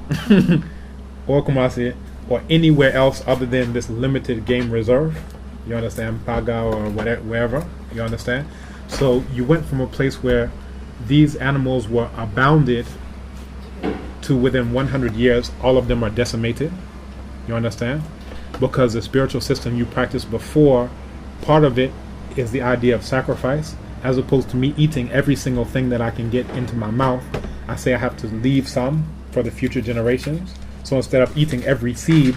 or Kumasi or anywhere else other than this limited game reserve. You understand? Paga or whatever, wherever. You understand? So you went from a place where these animals were abounded to within 100 years, all of them are decimated. You understand? Because the spiritual system you practiced before, part of it is the idea of sacrifice, as opposed to me eating every single thing that I can get into my mouth. I say I have to leave some for the future generations. So instead of eating every seed,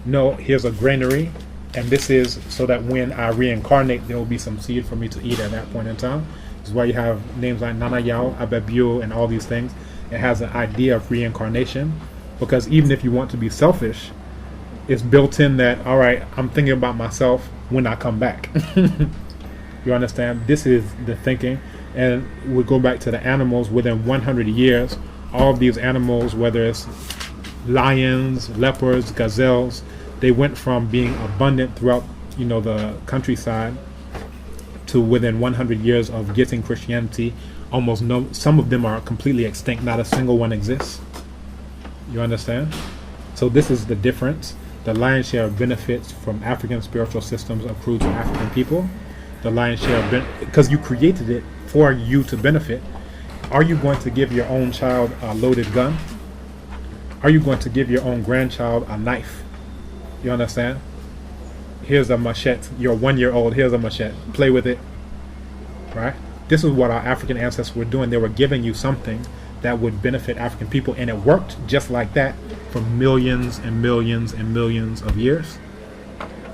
no, here's a granary, and this is so that when I reincarnate, there will be some seed for me to eat at that point in time. This is why you have names like Nana Yao, Abebio, and all these things. It has an idea of reincarnation, because even if you want to be selfish, it's built in that, all right, I'm thinking about myself when I come back. You understand? This is the thinking. And we go back to the animals. Within 100 years, all of these animals, whether it's lions, leopards, gazelles, they went from being abundant throughout, the countryside to within 100 years of getting Christianity, almost no. Some of them are completely extinct. Not a single one exists. You understand? So this is the difference. The lion's share of benefits from African spiritual systems accrue to African people. The lion's share of because you created it for you to benefit. Are you going to give your own child a loaded gun? Are you going to give your own grandchild a knife? You understand? Here's a machete. You're 1 year old. Here's a machete. Play with it. Right? This is what our African ancestors were doing. They were giving you something that would benefit African people, and it worked just like that for millions and millions and millions of years.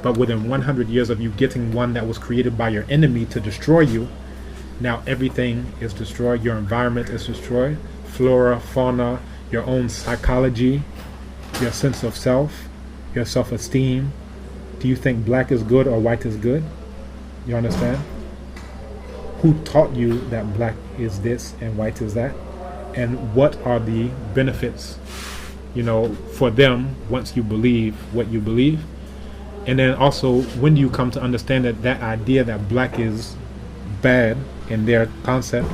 But within 100 years of you getting one that was created by your enemy to destroy you, now everything is destroyed. Your environment is destroyed. Flora, fauna, your own psychology, your sense of self, your self-esteem. Do you think black is good or white is good? You understand? Who taught you that black is this and white is that? And what are the benefits, for them once you believe what you believe? And then also, when do you come to understand that idea that black is bad in their concept,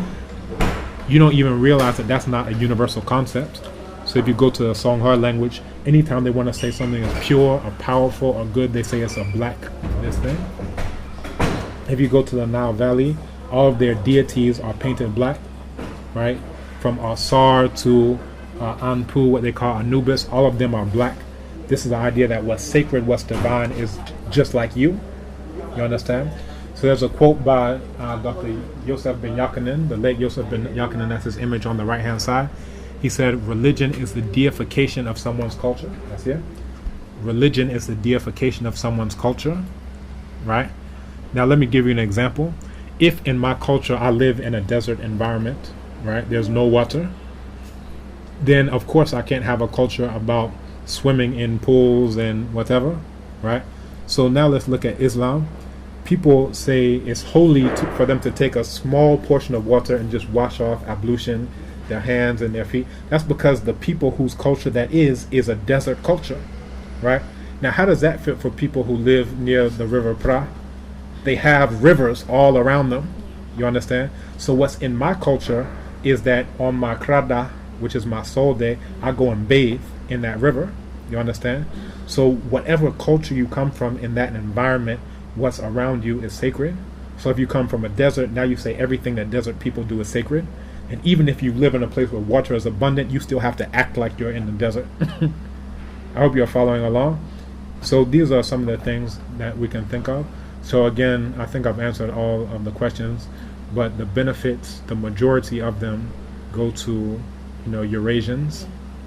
you don't even realize that that's not a universal concept. So if you go to the Songhai language, anytime they want to say something is pure or powerful or good, they say it's a black this thing. If you go to the Nile Valley, all of their deities are painted black, right? From Asar to Anpu, what they call Anubis, all of them are black. This is the idea that what's sacred, what's divine is just like you. You understand? So there's a quote by Dr. Yosef Ben Yakinen, the late Yosef Ben Yakinen, that's his image on the right-hand side. He said, religion is the deification of someone's culture. That's it. Religion is the deification of someone's culture, right? Now let me give you an example. If in my culture I live in a desert environment, right, there's no water, then of course I can't have a culture about swimming in pools and whatever, right? So now let's look at Islam. People say it's holy for them to take a small portion of water and just wash off ablution, their hands and their feet. That's because the people whose culture that is a desert culture, right? Now how does that fit for people who live near the river Pra? They have rivers all around them, you understand? So what's in my culture is that on my krada, which is my soul day, I go and bathe in that river, you understand? So whatever culture you come from in that environment, what's around you is sacred. So if you come from a desert, now you say everything that desert people do is sacred. And even if you live in a place where water is abundant, you still have to act like you're in the desert. I hope you're following along. So these are some of the things that we can think of. So again, I think I've answered all of the questions, but the benefits, the majority of them go to, Eurasians.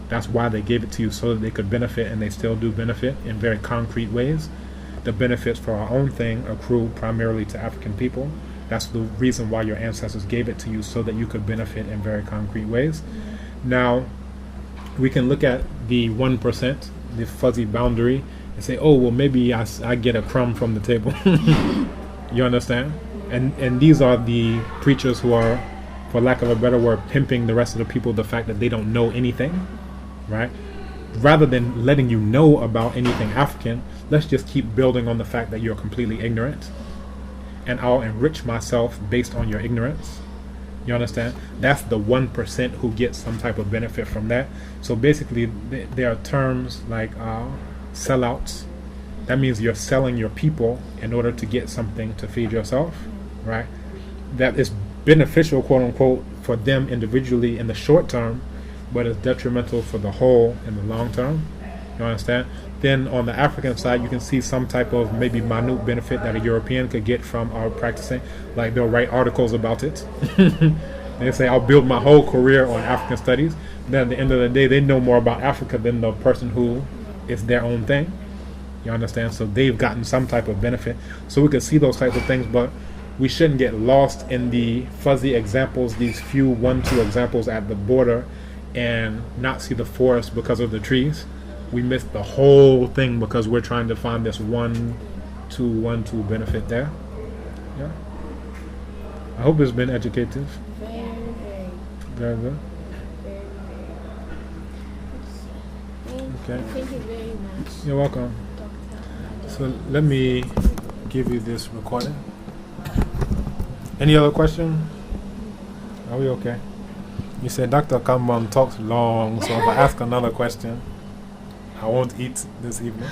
That's why they gave it to you, so that they could benefit, and they still do benefit in very concrete ways. The benefits for our own thing accrue primarily to African people. That's the reason why your ancestors gave it to you, so that you could benefit in very concrete ways. Now, we can look at the 1%, the fuzzy boundary, and say, oh, well, maybe I get a crumb from the table. You understand? And these are the preachers who are, for lack of a better word, pimping the rest of the people, the fact that they don't know anything, right? Rather than letting you know about anything African, let's just keep building on the fact that you're completely ignorant, and I'll enrich myself based on your ignorance. You understand? That's the 1% who gets some type of benefit from that. So basically, there are terms like sellouts. That means you're selling your people in order to get something to feed yourself, right? That is beneficial, quote unquote, for them individually in the short term, but it's detrimental for the whole in the long term. You understand? Then on the African side, you can see some type of maybe minute benefit that a European could get from our practicing. Like they'll write articles about it. They say, I'll build my whole career on African studies. Then at the end of the day, they know more about Africa than the person who is their own thing. You understand? So they've gotten some type of benefit. So we could see those types of things, but we shouldn't get lost in the fuzzy examples, these few 1-2 examples at the border, and not see the forest because of the trees. We miss the whole thing because we're trying to find this 1-2 benefit there. Yeah. I hope it's been educative. Very, very. Very good. Very, very. Okay. Thank you very much, You're welcome. Doctor. So let me give you this recording. Any other question? Are we okay? You said Dr. Kambon talks long, so if I ask another question, I won't eat this evening.